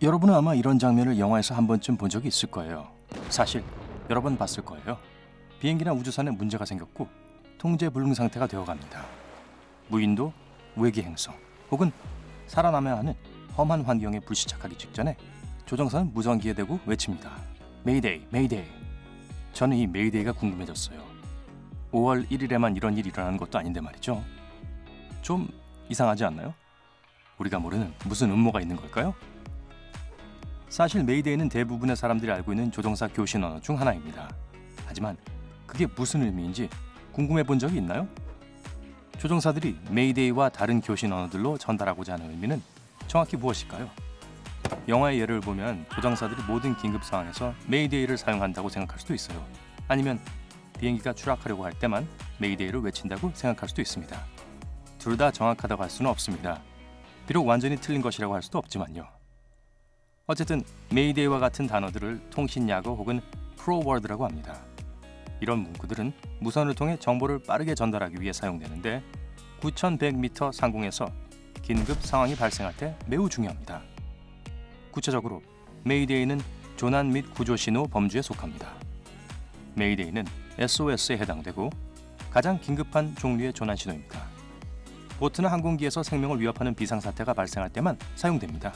여러분은 아마 이런 장면을 영화에서 한 번쯤 본 적이 있을 거예요. 사실 여러 번 봤을 거예요. 비행기나 우주선에 문제가 생겼고 통제 불능 상태가 되어갑니다. 무인도, 외계 행성 혹은 살아남아야 하는 험한 환경에 불시착하기 직전에 조종사는 무전기에 대고 외칩니다. 메이데이, 메이데이. 저는 이 메이데이가 궁금해졌어요. 5월 1일에만 이런 일이 일어나는 것도 아닌데 말이죠. 좀 이상하지 않나요? 우리가 모르는 무슨 음모가 있는 걸까요? 사실 메이데이는 대부분의 사람들이 알고 있는 조종사 교신 언어 중 하나입니다. 하지만 그게 무슨 의미인지 궁금해 본 적이 있나요? 조종사들이 메이데이와 다른 교신 언어들로 전달하고자 하는 의미는 정확히 무엇일까요? 영화의 예를 보면 조종사들이 모든 긴급 상황에서 메이데이를 사용한다고 생각할 수도 있어요. 아니면 비행기가 추락하려고 할 때만 메이데이를 외친다고 생각할 수도 있습니다. 둘 다 정확하다고 할 수는 없습니다. 비록 완전히 틀린 것이라고 할 수도 없지만요. 어쨌든 메이데이와 같은 단어들을 통신약어 혹은 프로워드라고 합니다. 이런 문구들은 무선을 통해 정보를 빠르게 전달하기 위해 사용되는데 9100m 상공에서 긴급 상황이 발생할 때 매우 중요합니다. 구체적으로 메이데이는 조난 및 구조 신호 범주에 속합니다. 메이데이는 SOS에 해당되고 가장 긴급한 종류의 조난 신호입니다. 보트나 항공기에서 생명을 위협하는 비상사태가 발생할 때만 사용됩니다.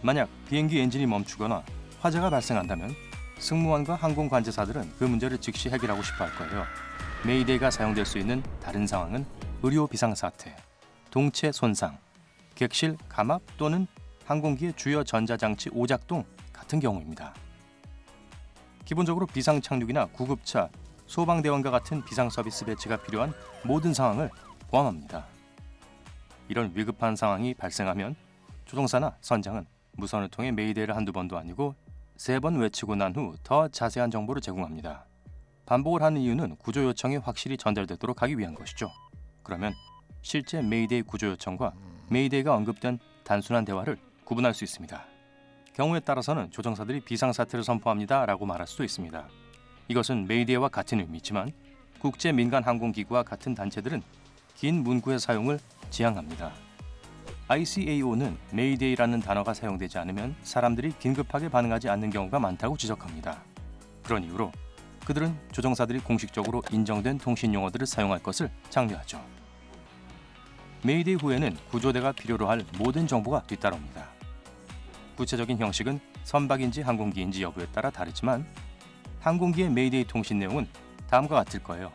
만약 비행기 엔진이 멈추거나 화재가 발생한다면 승무원과 항공 관제사들은 그 문제를 즉시 해결하고 싶어 할 거예요. 메이데이가 사용될 수 있는 다른 상황은 의료 비상사태, 동체 손상, 객실 감압 또는 항공기의 주요 전자장치 오작동 같은 경우입니다. 기본적으로 비상 착륙이나 구급차, 소방대원과 같은 비상 서비스 배치가 필요한 모든 상황을 포함합니다. 이런 위급한 상황이 발생하면 조종사나 선장은 무선을 통해 메이데이를 한두 번도 아니고 3번 외치고 난 후 더 자세한 정보를 제공합니다. 반복을 하는 이유는 구조 요청이 확실히 전달되도록 하기 위한 것이죠. 그러면 실제 메이데이 구조 요청과 메이데이가 언급된 단순한 대화를 구분할 수 있습니다. 경우에 따라서는 조종사들이 비상사태를 선포합니다 라고 말할 수도 있습니다. 이것은 메이데이와 같은 의미지만 국제 민간 항공기구와 같은 단체들은 긴 문구의 사용을 지향합니다. ICAO는 메이데이라는 단어가 사용되지 않으면 사람들이 긴급하게 반응하지 않는 경우가 많다고 지적합니다. 그런 이유로 그들은 조종사들이 공식적으로 인정된 통신 용어들을 사용할 것을 장려하죠. 메이데이 후에는 구조대가 필요로 할 모든 정보가 뒤따라옵니다. 구체적인 형식은 선박인지 항공기인지 여부에 따라 다르지만 항공기의 메이데이 통신 내용은 다음과 같을 거예요.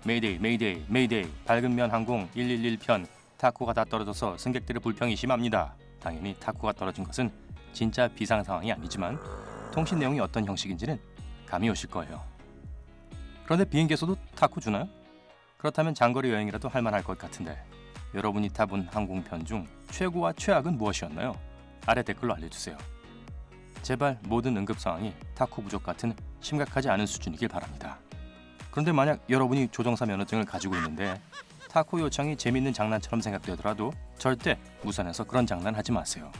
메이데이, 메이데이, 메이데이, 밝은면 항공 111편 타코가 다 떨어져서 승객들의 불평이 심합니다. 당연히 타코가 떨어진 것은 진짜 비상 상황이 아니지만 통신 내용이 어떤 형식인지는 감이 오실 거예요. 그런데 비행기에서도 타코 주나요? 그렇다면 장거리 여행이라도 할 만할 것 같은데 여러분이 타본 항공편 중 최고와 최악은 무엇이었나요? 아래 댓글로 알려주세요. 제발 모든 응급 상황이 타코 부족 같은 심각하지 않은 수준이길 바랍니다. 그런데 만약 여러분이 조종사 면허증을 가지고 있는데 타코 요청이 재밌는 장난처럼 생각되더라도 절대 무선에서 그런 장난 하지 마세요.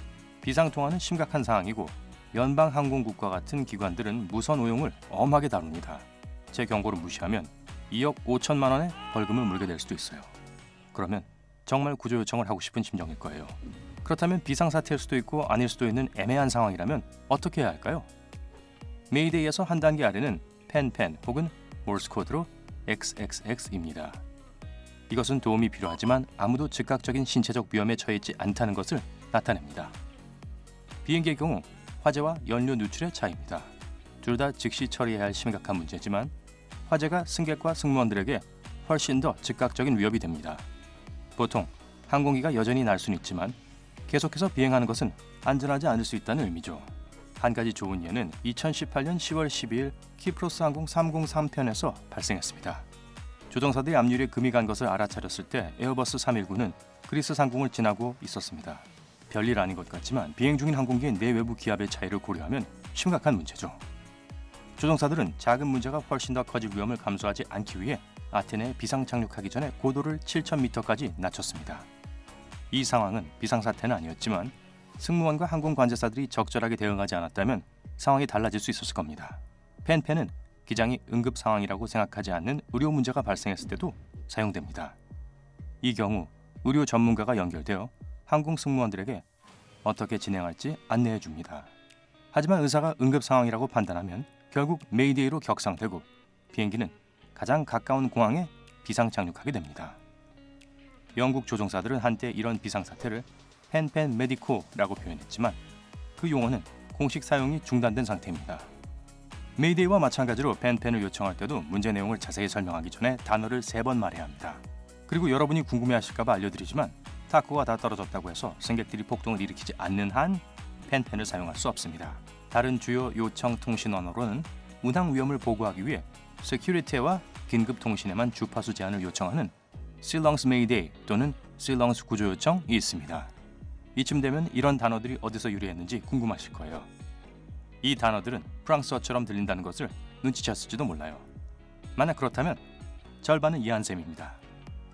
비상통화는 심각한 상황이고 연방항공국과 같은 기관들은 무선 오용을 엄하게 다룹니다. 제 경고를 무시하면 2억 5천만 원의 벌금을 물게 될 수도 있어요. 그러면 정말 구조 요청을 하고 싶은 심정일 거예요. 그렇다면 비상사태일 수도 있고 아닐 수도 있는 애매한 상황이라면 어떻게 해야 할까요? 메이데이에서 한 단계 아래는 펜펜 혹은 몰스코드로 XXX입니다. 이것은 도움이 필요하지만 아무도 즉각적인 신체적 위험에 처해있지 않다는 것을 나타냅니다. 비행기의 경우 화재와 연료 누출의 차이입니다. 둘 다 즉시 처리해야 할 심각한 문제지만 화재가 승객과 승무원들에게 훨씬 더 즉각적인 위협이 됩니다. 보통 항공기가 여전히 날 수는 있지만 계속해서 비행하는 것은 안전하지 않을 수 있다는 의미죠. 한 가지 좋은 예는 2018년 10월 12일 키프로스 항공 303편에서 발생했습니다. 조종사들이 압류에 금이 간 것을 알아차렸을 때 에어버스 319는 그리스 상공을 지나고 있었습니다. 별일 아닌 것 같지만 비행 중인 항공기의 내외부 기압의 차이를 고려하면 심각한 문제죠. 조종사들은 작은 문제가 훨씬 더 커질 위험을 감수하지 않기 위해 아테네에 비상 착륙하기 전에 고도를 7,000m까지 낮췄습니다. 이 상황은 비상사태는 아니었지만 승무원과 항공 관제사들이 적절하게 대응하지 않았다면 상황이 달라질 수 있었을 겁니다. 펜펜은 기장이 응급 상황이라고 생각하지 않는 의료 문제가 발생했을 때도 사용됩니다. 이 경우 의료 전문가가 연결되어 항공 승무원들에게 어떻게 진행할지 안내해 줍니다. 하지만 의사가 응급 상황이라고 판단하면 결국 메이데이로 격상되고 비행기는 가장 가까운 공항에 비상 착륙하게 됩니다. 영국 조종사들은 한때 이런 비상사태를 펜펜 메디코라고 표현했지만 그 용어는 공식 사용이 중단된 상태입니다. 메이데이와 마찬가지로 펜펜을 요청할 때도 문제 내용을 자세히 설명하기 전에 단어를 3번 말해야 합니다. 그리고 여러분이 궁금해하실까 봐 알려드리지만 타코가 다 떨어졌다고 해서 승객들이 폭동을 일으키지 않는 한 펜펜을 사용할 수 없습니다. 다른 주요 요청 통신 언어로는 운항 위험을 보고하기 위해 세큐리티와 긴급 통신에만 주파수 제한을 요청하는 Ceylon's Mayday 또는 Ceylon's 구조 요청이 있습니다. 이쯤 되면 이런 단어들이 어디서 유래했는지 궁금하실 거예요. 이 단어들은 프랑스어처럼 들린다는 것을 눈치챘을지도 몰라요. 만약 그렇다면 절반은 이해한 셈입니다.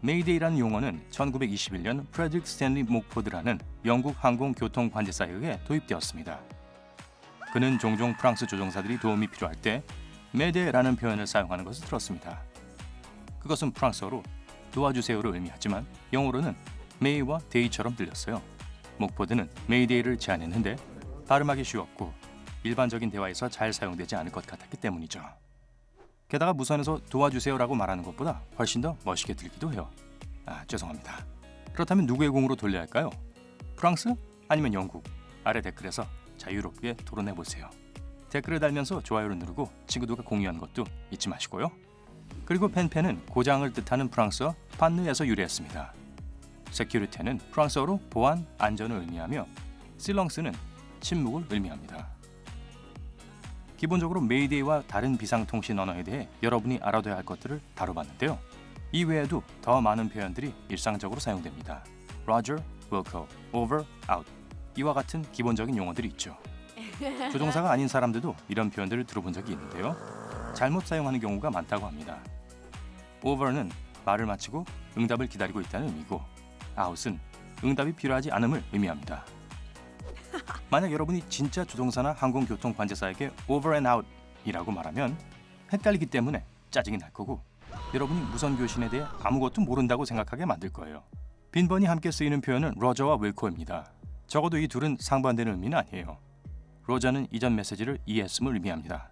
메이데이라는 용어는 1921년 프레드릭 스탠리 목포드라는 영국 항공교통 관제사에 의해 도입되었습니다. 그는 종종 프랑스 조종사들이 도움이 필요할 때 메데라는 표현을 사용하는 것을 들었습니다. 그것은 프랑스어로 도와주세요를 의미하지만 영어로는 메이와 데이처럼 들렸어요. 목포드는 메이데이를 제안했는데 발음하기 쉬웠고 일반적인 대화에서 잘 사용되지 않을 것 같았기 때문이죠. 게다가 무선에서 도와주세요라고 말하는 것보다 훨씬 더 멋있게 들기도 해요. 죄송합니다. 그렇다면 누구의 공으로 돌려야 할까요? 프랑스? 아니면 영국? 아래 댓글에서 자유롭게 토론해보세요. 댓글을 달면서 좋아요를 누르고 친구들과 공유하는 것도 잊지 마시고요. 그리고 펜펜은 고장을 뜻하는 프랑스어 판느에서 유래했습니다. 세큐리티는 프랑스어로 보안, 안전을 의미하며 실렁스는 침묵을 의미합니다. 기본적으로 메이데이와 다른 비상통신 언어에 대해 여러분이 알아둬야 할 것들을 다뤄봤는데요. 이 외에도 더 많은 표현들이 일상적으로 사용됩니다. Roger, Wilco, Over, Out 이와 같은 기본적인 용어들이 있죠. 조종사가 아닌 사람들도 이런 표현들을 들어본 적이 있는데요. 잘못 사용하는 경우가 많다고 합니다. Over는 말을 마치고 응답을 기다리고 있다는 의미고 Out은 응답이 필요하지 않음을 의미합니다. 만약 여러분이 진짜 조종사나 항공교통 관제사에게 Over and Out 이라고 말하면 헷갈리기 때문에 짜증이 날 거고 여러분이 무선 교신에 대해 아무것도 모른다고 생각하게 만들 거예요. 빈번히 함께 쓰이는 표현은 로저와 윌코입니다. 적어도 이 둘은 상반되는 의미는 아니에요. 로저는 이전 메시지를 이해했음을 의미합니다.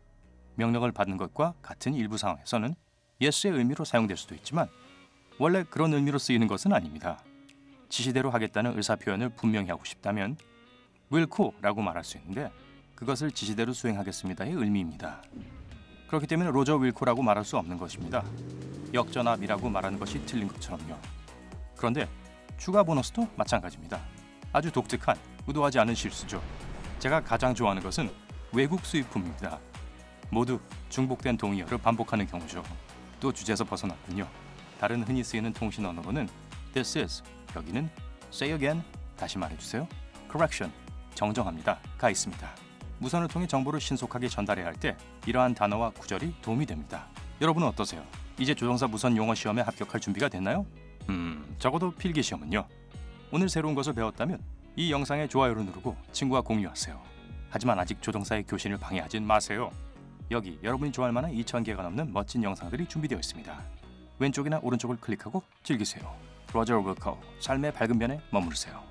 명령을 받는 것과 같은 일부 상황에서는 yes의 의미로 사용될 수도 있지만 원래 그런 의미로 쓰이는 것은 아닙니다. 지시대로 하겠다는 의사 표현을 분명히 하고 싶다면 will코라고 말할 수 있는데 그것을 지시대로 수행하겠습니다의 의미입니다. 그렇기 때문에 로저 윌코라고 말할 수 없는 것입니다. 역전압이라고 말하는 것이 틀린 것처럼요. 그런데 추가 보너스도 마찬가지입니다. 아주 독특한, 의도하지 않은 실수죠. 제가 가장 좋아하는 것은 외국 수입품입니다. 모두 중복된 동의어를 반복하는 경우죠. 또 주제에서 벗어났군요. 다른 흔히 쓰이는 통신 언어로는 This is, 여기는 Say again, 다시 말해주세요. Correction, 정정합니다. 가 있습니다. 무선을 통해 정보를 신속하게 전달해야 할 때 이러한 단어와 구절이 도움이 됩니다. 여러분은 어떠세요? 이제 조종사 무선 용어 시험에 합격할 준비가 됐나요? 적어도 필기 시험은요. 오늘 새로운 것을 배웠다면 이 영상에 좋아요를 누르고 친구와 공유하세요. 하지만 아직 조종사의 교신을 방해하진 마세요. 여기 여러분이 좋아할 만한 2,000개가 넘는 멋진 영상들이 준비되어 있습니다. 왼쪽이나 오른쪽을 클릭하고 즐기세요. 로저 윌코, 삶의 밝은 변에 머무르세요.